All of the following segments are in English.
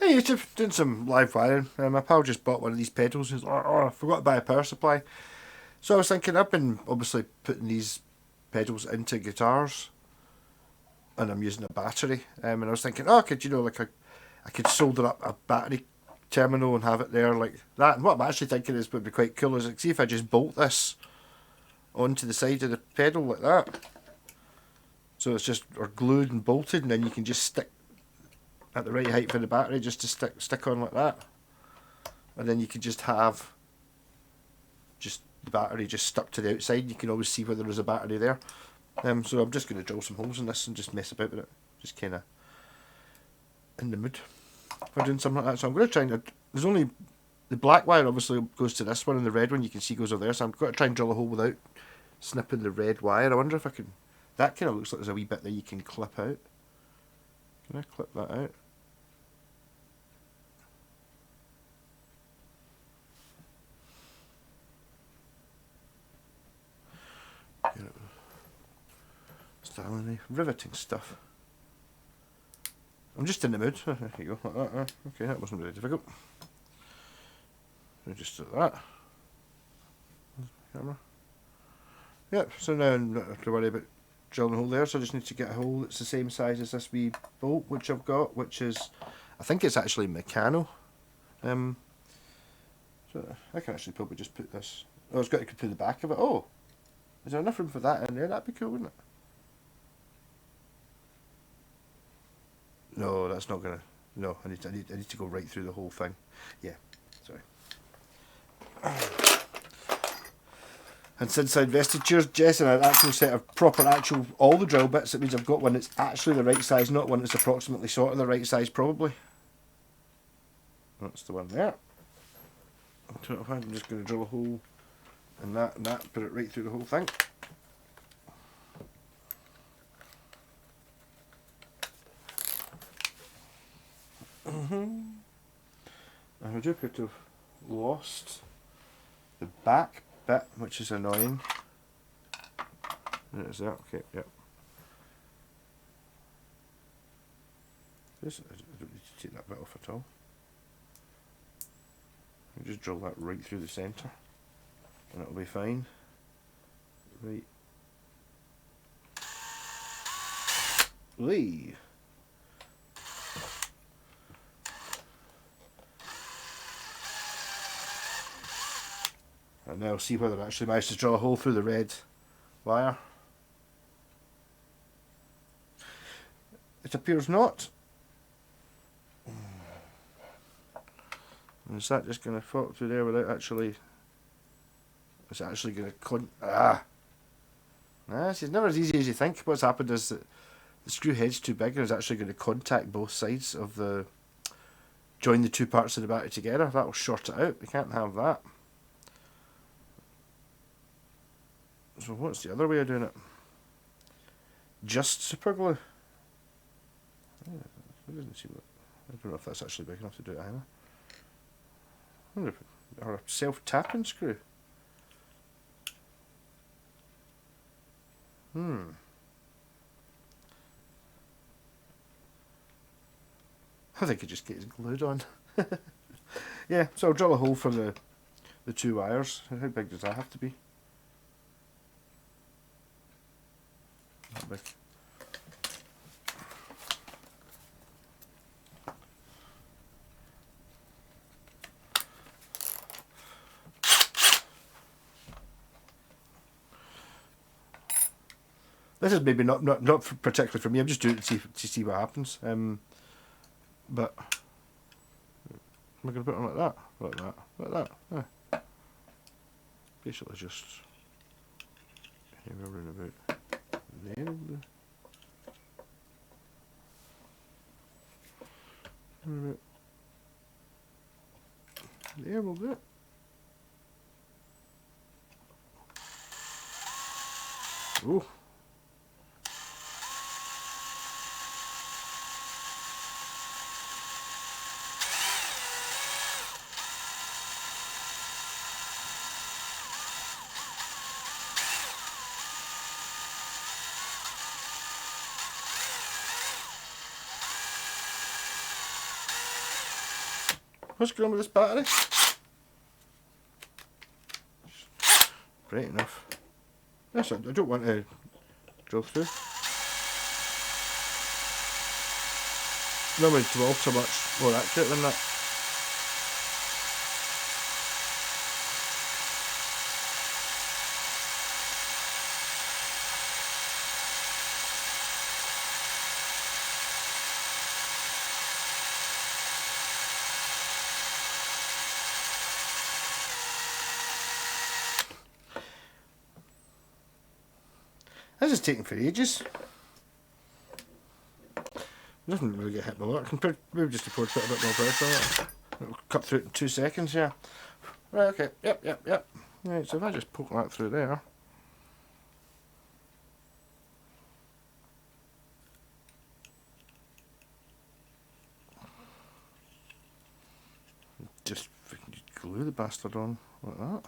On YouTube, doing some live wiring. My pal just bought one of these pedals. He's like, oh, I forgot to buy a power supply. So I was thinking, I've been obviously putting these pedals into guitars, and I'm using a battery. And I was thinking, oh, could you know, like I could solder up a battery terminal and have it there like that. And what I'm actually thinking is would be quite cool is like, see if I just bolt this onto the side of the pedal like that. So it's just or glued and bolted, and then you can just stick at the right height for the battery just to stick on like that. And then you could just have just the battery just stuck to the outside. You can always see whether there's a battery there. So I'm just going to drill some holes in this and just mess about with it. Just kind of in the mood for doing something like that. So I'm going to try and... There's only... The black wire obviously goes to this one, and the red one you can see goes over there. So I'm going to try and drill a hole without snipping the red wire. I wonder if I can... That kind of looks like there's a wee bit that you can clip out. Can I clip that out? Stanley, riveting stuff. I'm just in the mood. There you go, like that. Okay, that wasn't really difficult. So just do that. Camera. Yep, so now I don't have to worry about drilling a hole there, so I just need to get a hole that's the same size as this wee bolt which I've got, which is, I think it's actually Meccano. So I can actually probably just put this, oh, it's got to go through the back of it. Oh, is there enough room for that in there? That'd be cool, wouldn't it? No, that's not gonna, no, I need to go right through the whole thing. Yeah, sorry. And since I invested, cheers Jess, in an actual set of proper actual, all the drill bits, it means I've got one that's actually the right size, not one that's approximately sort of the right size probably. That's the one there. I'm just going to drill a hole in that and that, put it right through the whole thing. I do appear to have lost the back bit, which is annoying. There it is there, okay, yep. I don't need to take that bit off at all. I'll just drill that right through the centre and it'll be fine. Right. Whee! And now see whether I actually managed to drill a hole through the red wire. It appears not. Is that just going to fall through there without actually... Is it actually going to... Nah, it's never as easy as you think. What's happened is that the screw head's too big and it's actually going to contact both sides of the... Join the two parts of the battery together. That will short it out. We can't have that. So what's the other way of doing it? Just super glue. Yeah, it doesn't seem like, I don't know if that's actually big enough to do it either. I wonder if, or a self-tapping screw. I think it just gets glued on. Yeah, so I'll drill a hole for the two wires. How big does that have to be? Not big. This is maybe not particularly for me. I'm just doing it to see what happens. But am I going to put it on like that? Yeah. Basically just around about there. There we'll do it. Ooh. what's going on with this battery? Bright enough. Yes, I don't want to drill through. Normally 12 so much more accurate than that. This is taking for ages. Doesn't really get hit by a lot. I can maybe just afford to put a bit more pressure on it. It'll cut through it in 2 seconds, yeah. Right, okay, yep. Right, so if I just poke that through there. Just glue the bastard on like that.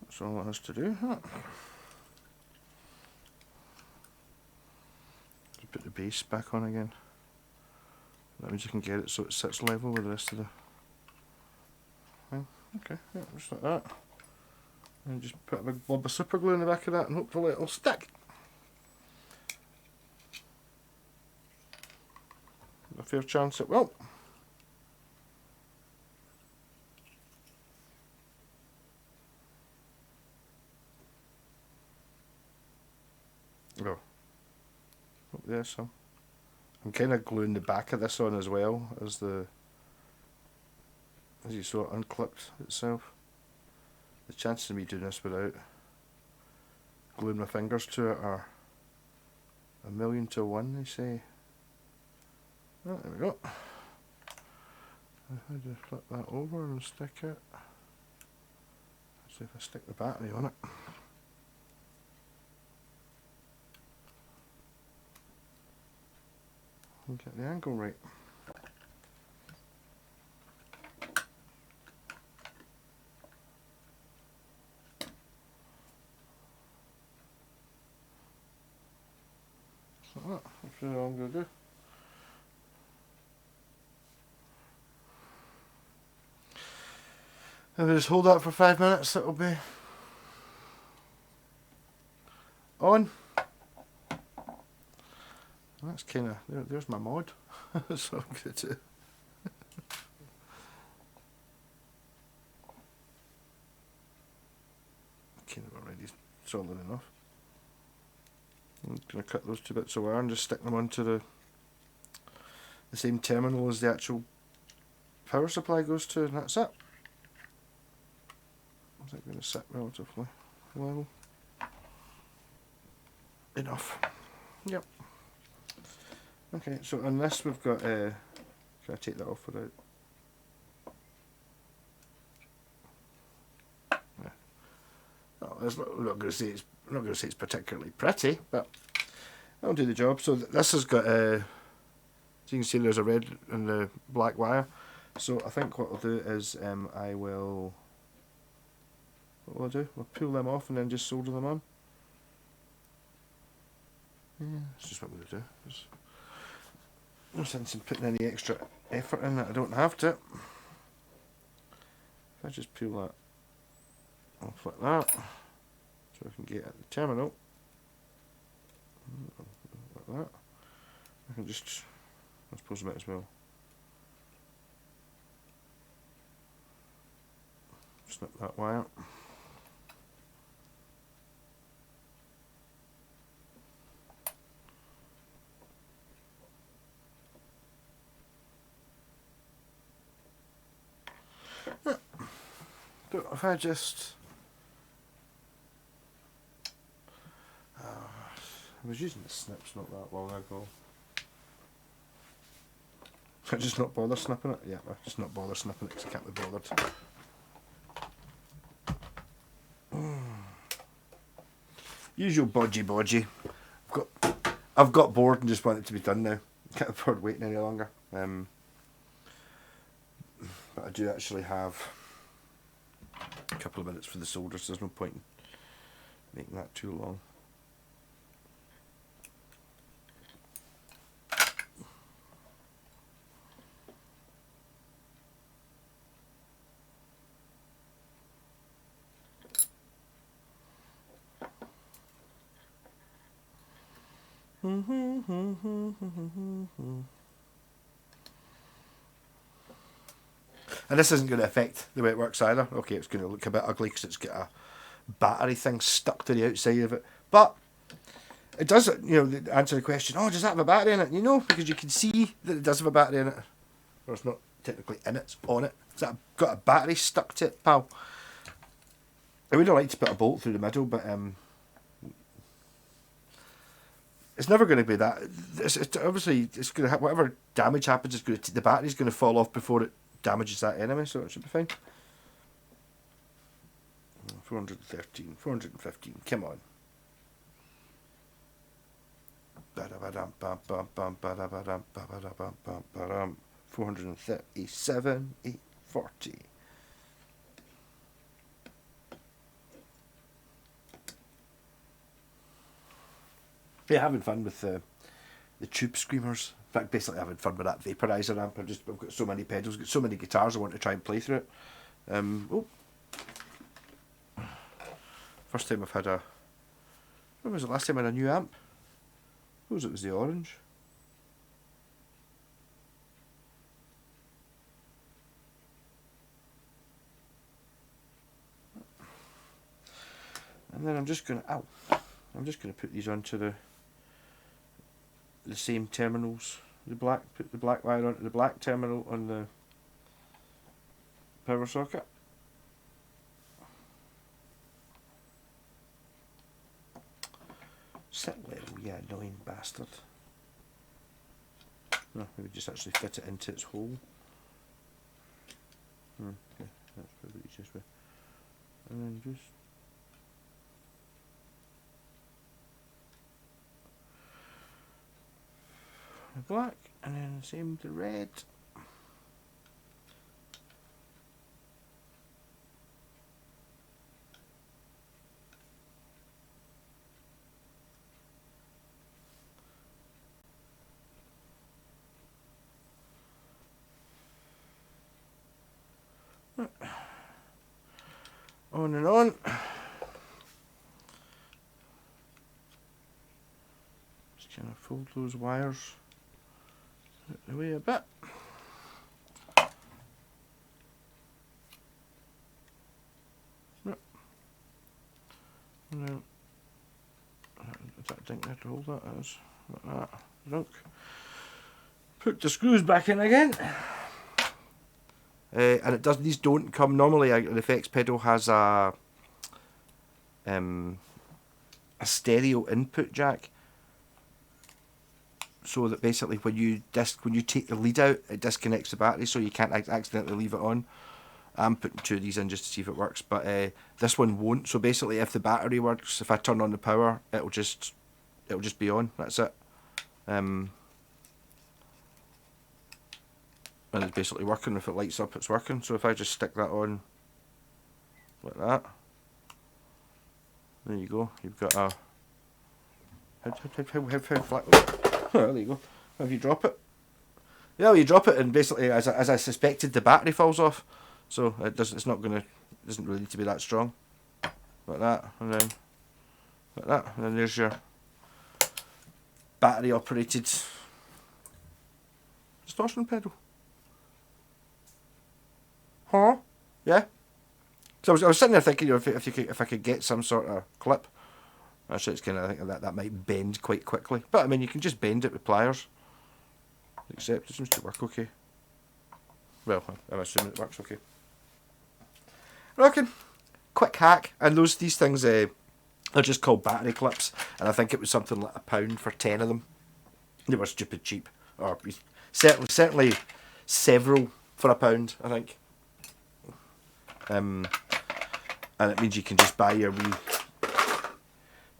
That's all it has to do, huh? Put the base back on again. That means you can get it so it sits level with the rest of the thing. Okay, yeah, just like that. And just put a big blob of super glue in the back of that and hopefully it'll stick. A fair chance it will. Oh. There's some. I'm kind of gluing the back of this on as well as you saw it unclipped itself. The chances of me doing this without gluing my fingers to it are 1,000,000 to 1, they say. Oh, there we go. I just flip that over and stick it. Let's see if I stick the battery on it. And get the angle right. Like that. That's really all I'm going to do. If I just hold that for 5 minutes, it'll be on. That's kind of, there's my mod. So I'm going to do. Kind of already solid enough. I'm going to cut those 2 bits of wire and just stick them onto the same terminal as the actual power supply goes to, and that's it. Is that going to sit relatively level? Enough. Yep. Okay, so on this we've got, can I take that off without? Yeah. Oh, I'm not going to say it's particularly pretty, but that'll do the job. So this has got, as you can see, there's a red and the black wire. So I think what I'll do is what will I do? I'll pull them off and then just solder them on. Yeah, that's just what I'm going to do. There's no sense in putting any extra effort in that I don't have to. If I just peel that off like that, so I can get at the terminal, like that, I can just, I suppose I might as well snip that wire. But if I just, I was using the snips not that long ago. I just not bother snipping it? Yeah, I just not bother snipping it because I can't be bothered. Usual bodgy. I've got bored and just want it to be done now. Can't afford waiting any longer. But I do actually have a couple of minutes for the solder, so there's no point in making that too long. And this isn't going to affect the way it works either. Okay, it's going to look a bit ugly because it's got a battery thing stuck to the outside of it. But it does, you know, answer the question, oh, does that have a battery in it? You know, because you can see that it does have a battery in it. Or it's not technically in it, it's on it. It's got a battery stuck to it, pal. I would have liked to put a bolt through the middle, but it's never going to be that. It's obviously, it's going to have, whatever damage happens, it's going to, the battery's going to fall off before it damages that enemy, so it should be fine. 413, 415, come on. 437, 840. Yeah, having fun with the tube screamers. In fact, basically having fun with that vaporizer amp. I've got so many pedals, got so many guitars I want to try and play through it. First time I've had a... When was the last time I had a new amp? Suppose it was the orange. And then I'm just gonna put these onto the same terminals. Put the black wire onto the black terminal on the power socket. Sit level, you annoying bastard. No, maybe just actually fit it into its hole. Okay, that's probably the easiest way. And then just the black, and then the same with the red. On and on. Just kind of fold those wires away a bit. And then that dink there to hold that as like that. Drunk. Put the screws back in again. And it does. These don't come normally. An effects pedal has a stereo input jack, so that basically when you take the lead out, it disconnects the battery, so you can't accidentally leave it on. I'm putting two of these in just to see if it works, but this one won't. So basically, if the battery works, if I turn on the power, it'll just be on. That's it. And it's basically working. If it lights up, it's working. So if I just stick that on like that, there you go. You've got a how flat. Oh, there you go. If you drop it, yeah, you drop it, and basically, as I suspected, the battery falls off. So it doesn't. It's not gonna. It doesn't really need to be that strong. Like that, and then like that, and then there's your battery operated distortion pedal. Huh? Yeah. So I was sitting there thinking, you know, if I could get some sort of clip. Actually, it's kind of, I think that might bend quite quickly. But I mean, you can just bend it with pliers. Except it seems to work okay. Well, I'm assuming it works okay. Rocking. Quick hack. And these things are just called battery clips. And I think it was something like £1 for 10 of them. They were stupid cheap. Or certainly several for £1, I think. And it means you can just buy your wee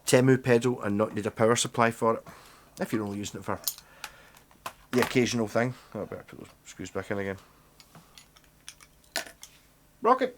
TEMU pedal and not need a power supply for it, if you're only using it for the occasional thing. Oh, I better put those screws back in again. Rocket!